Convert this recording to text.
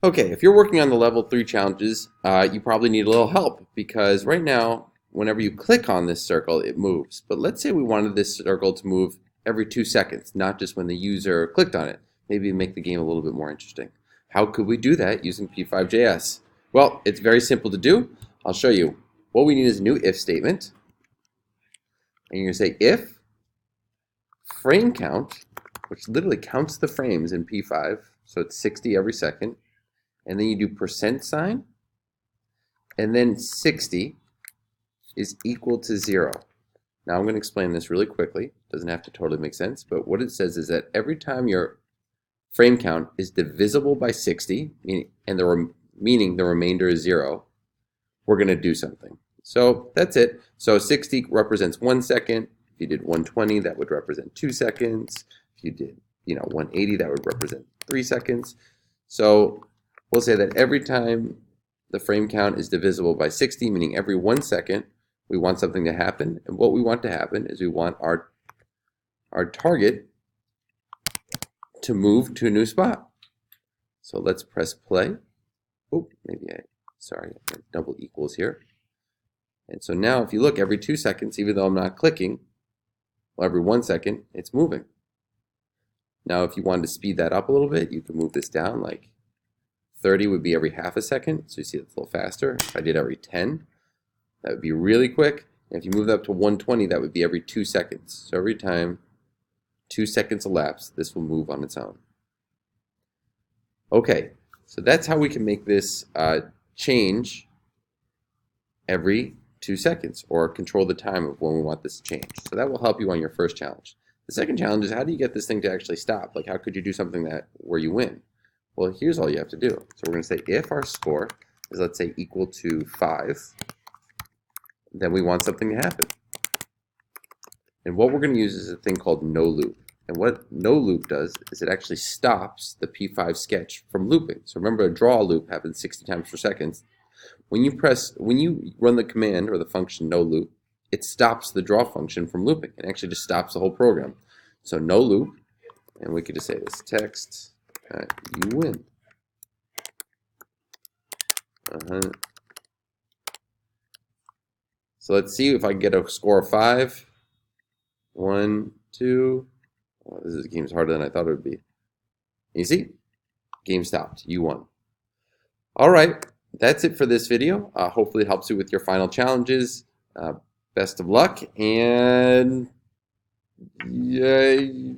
Okay, if you're working on the level 3 challenges, you probably need a little help because right now, whenever you click on this circle, it moves. But let's say we wanted this circle to move every 2 seconds, not just when the user clicked on it. Maybe make the game a little bit more interesting. How could we do that using P5.js? Well, it's very simple to do. I'll show you. What we need is a new if statement. And you're going to say if frame count, which literally counts the frames in P5, so it's 60 every second. And then you do %, and then 60 is equal to 0. Now I'm going to explain this really quickly. It doesn't have to totally make sense, but what it says is that every time your frame count is divisible by 60, meaning the remainder is 0, we're going to do something. So that's it. So 60 represents 1 second. If you did 120, that would represent 2 seconds. If you did 180, that would represent 3 seconds. So we'll say that every time the frame count is divisible by 60, meaning every 1 second, we want something to happen. And what we want to happen is we want our target to move to a new spot. So let's press play. Oh, sorry, I double equals here. And so now if you look, every 2 seconds, even though I'm not clicking, well, every 1 second, it's moving. Now if you wanted to speed that up a little bit, you can move this down, like 30 would be every half a second, so you see it's a little faster. If I did every 10, that would be really quick. And if you move up to 120, that would be every 2 seconds. So every time 2 seconds elapse, this will move on its own. Okay, so that's how we can make this change every 2 seconds, or control the time of when we want this to change. So that will help you on your first challenge. The second challenge is, how do you get this thing to actually stop? Like, how could you do something where you win? Well, here's all you have to do. So we're going to say if our score is, let's say, equal to 5, then we want something to happen. And what we're going to use is a thing called no loop. And what no loop does is it actually stops the P5 sketch from looping. So remember, a draw loop happens 60 times per second. When you run the command or the function no loop, it stops the draw function from looping. It actually just stops the whole program. So no loop, and we could just say this text, you win. So let's see if I can get a score of 5. 1, 2. Oh, this game's harder than I thought it would be. You see? Game stopped. You won. All right. That's it for this video. Hopefully it helps you with your final challenges. Best of luck, and yay.